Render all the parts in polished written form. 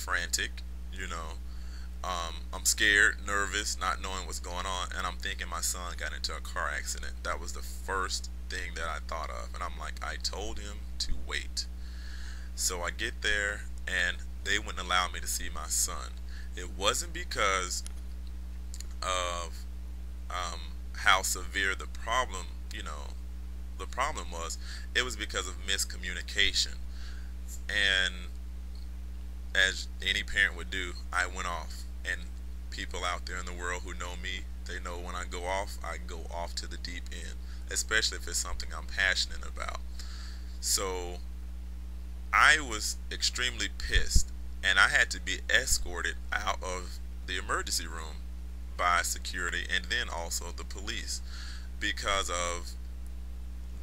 frantic, you know. I'm scared, nervous, not knowing what's going on, and I'm thinking my son got into a car accident. That was the first thing that I thought of, and I'm like, I told him to wait. So I get there, and they wouldn't allow me to see my son. It wasn't because of how severe the problem was. It was because of miscommunication. And as any parent would do, I went off. And people out there in the world who know me, they know when I go off to the deep end, especially if it's something I'm passionate about. So I was extremely pissed, and I had to be escorted out of the emergency room by security and then also the police because of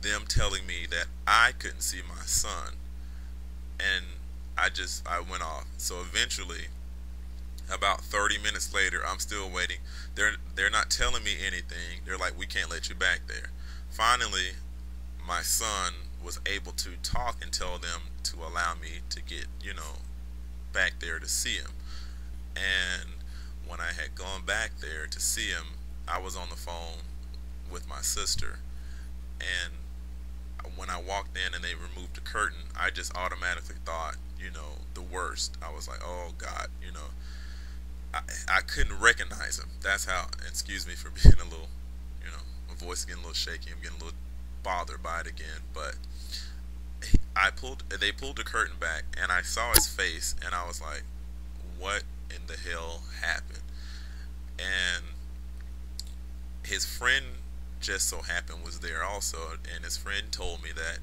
them telling me that I couldn't see my son. And I went off. So eventually, about 30 minutes later, I'm still waiting. They're not telling me anything. They're like, we can't let you back there. Finally, my son was able to talk and tell them to allow me to get, back there to see him. And when I had gone back there to see him, I was on the phone with my sister. And when I walked in and they removed the curtain, I just automatically thought, the worst. I was like, oh God, I couldn't recognize him. That's how, excuse me for being a little, my voice is getting a little shaky. I'm getting a little bothered by it again. But they pulled the curtain back and I saw his face and I was like, what in the hell happened? And his friend just so happened was there also, and his friend told me that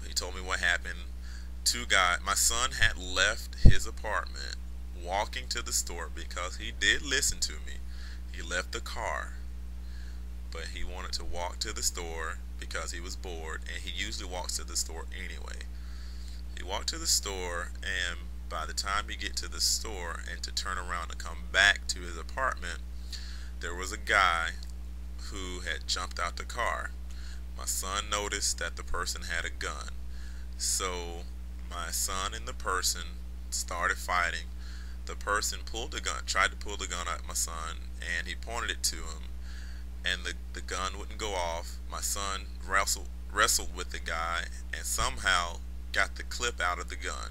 he told me what happened. My son had left his apartment, walking to the store because he did listen to me. He left the car, but he wanted to walk to the store because he was bored, and he usually walks to the store anyway. He walked to the store, and by the time he get to the store and to turn around and come back to his apartment, there was a guy who had jumped out the car. My son noticed that the person had a gun. So my son and the person started fighting. The person pulled the gun, tried to pull the gun at my son, and he pointed it to him, and the gun wouldn't go off. My son wrestled with the guy and somehow got the clip out of the gun.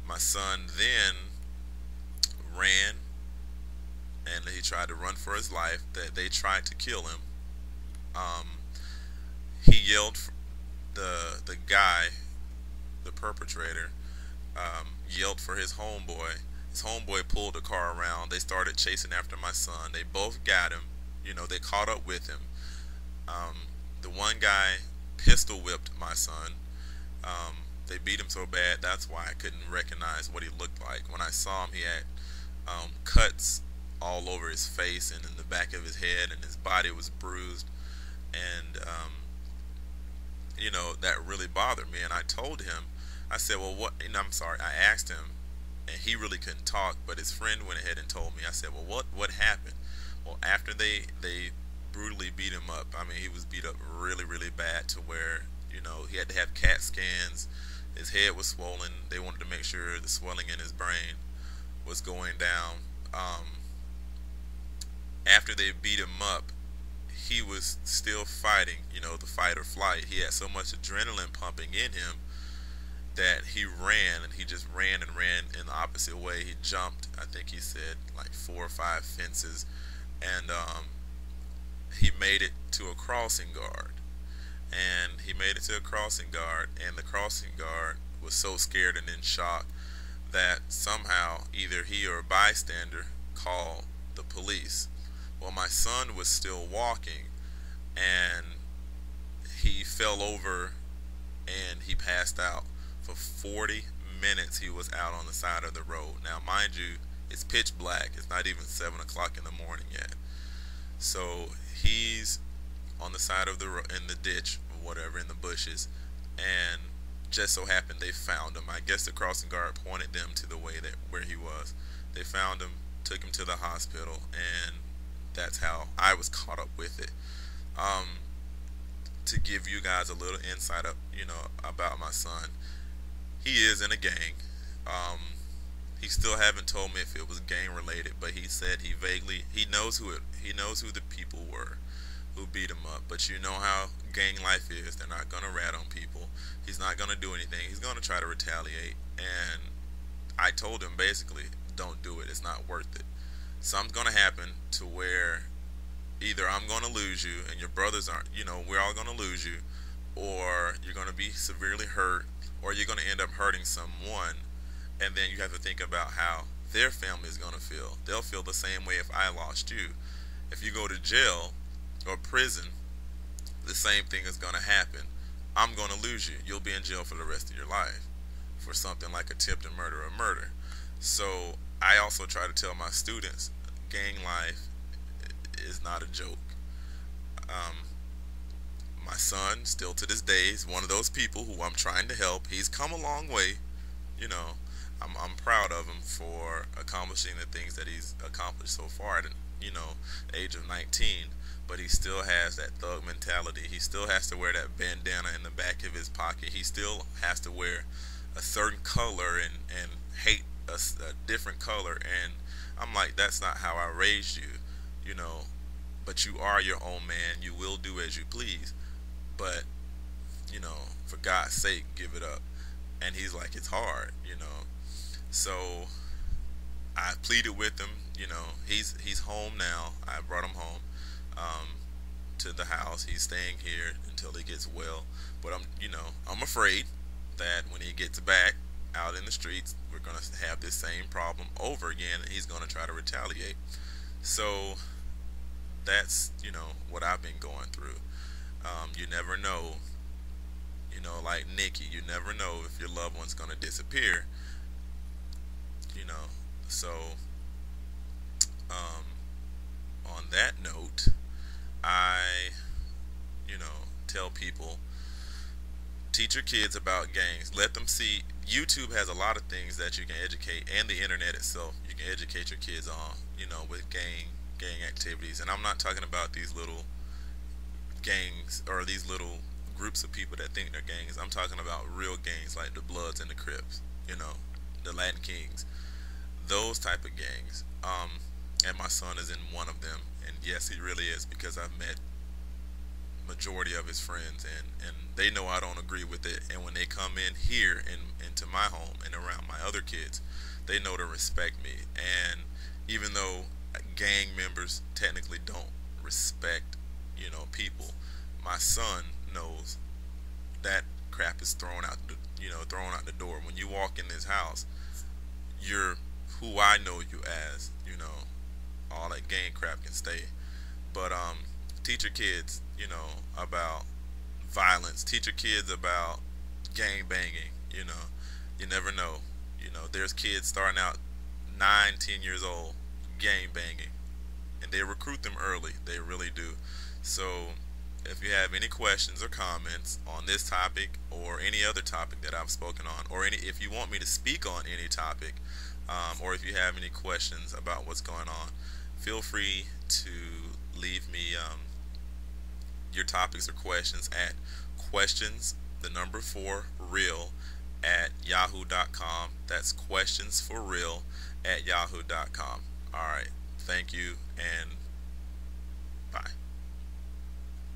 My son then ran and he tried to run for his life. That they tried to kill him. Um, he yelled for the guy, the perpetrator, yelled for his homeboy. His homeboy pulled the car around. They started chasing after my son. They both got him. They caught up with him. Um, the one guy pistol whipped my son. They beat him so bad that's why I couldn't recognize what he looked like. When I saw him, he had cuts all over his face and in the back of his head, and his body was bruised. And that really bothered me. And I told him, I said, well, what? And I'm sorry. I asked him, and he really couldn't talk. But his friend went ahead and told me. I said, well, what happened? Well, after they brutally beat him up. I mean, he was beat up really, really bad to where he had to have CAT scans. His head was swollen. They wanted to make sure the swelling in his brain was going down. After they beat him up, he was still fighting, the fight or flight. He had so much adrenaline pumping in him that he ran, and he just ran and ran in the opposite way. He jumped, I think he said, like 4 or 5 fences, and he made it to a crossing guard. And he made it to a crossing guard, and the crossing guard was so scared and in shock that somehow either he or a bystander called the police. Well, my son was still walking, and he fell over and he passed out. For 40 minutes he was out on the side of the road. Now, mind you, it's pitch black. It's not even 7 o'clock in the morning yet. So he's on the side of the road, in the ditch or whatever, in the bushes, and just so happened they found him. I guess the crossing guard pointed them to the way that where he was. They found him, took him to the hospital, and that's how I was caught up with it. To give you guys a little insight about my son, he is in a gang. Um, he still haven't told me if it was gang related, but he said he knows he knows who the people were who beat him up. But you know how gang life is. They're not gonna rat on people. He's not gonna do anything. He's gonna try to retaliate. And I told him basically, don't do it. It's not worth it. Something's gonna happen to where either I'm gonna lose you and your brothers aren't. We're all gonna lose you, or you're gonna be severely hurt, or you're gonna end up hurting someone. And then you have to think about how their family is gonna feel. They'll feel the same way if I lost you. If you go to jail or prison, the same thing is going to happen. I'm going to lose you. You'll be in jail for the rest of your life for something like attempted murder or murder. So I also try to tell my students gang life is not a joke. Um, my son, still to this day, is one of those people who I'm trying to help. He's come a long way. You know, I'm proud of him for accomplishing the things that he's accomplished so far at, the age of 19. But he still has that thug mentality. He still has to wear that bandana in the back of his pocket. He still has to wear a certain color and hate a different color. And I'm like, that's not how I raised you, you know. But you are your own man. You will do as you please. But, for God's sake, give it up. And he's like, it's hard, So I pleaded with him. He's home now. I brought him home. Um, to the house. He's staying here until he gets well. But I'm afraid that when he gets back out in the streets, we're gonna have this same problem over again, and he's gonna try to retaliate. So that's what I've been going through. You never know. Like Nikki, you never know if your loved one's gonna disappear. You know. So um, on that note, I, tell people, teach your kids about gangs. Let them see. YouTube has a lot of things that you can educate, and the internet itself, you can educate your kids on, with gang activities. And I'm not talking about these little gangs or these little groups of people that think they're gangs. I'm talking about real gangs like the Bloods and the Crips, the Latin Kings, those type of gangs. And my son is in one of them, and yes, he really is, because I've met majority of his friends, and they know I don't agree with it. And when they come in here into my home and around my other kids, they know to respect me. And even though gang members technically don't respect people, my son knows that crap is thrown out the door. When you walk in this house, you're who I know you as. All that gang crap can stay. But teach your kids, about violence. Teach your kids about gang banging. You never know. There's kids starting out 9, 10 years old gang banging, and they recruit them early. They really do. So if you have any questions or comments on this topic or any other topic that I've spoken on, or if you want me to speak on any topic, or if you have any questions about what's going on, feel free to leave me your topics or questions at questions, the number 4, real, at yahoo.com. That's questions for real at yahoo.com. All right. Thank you, and bye.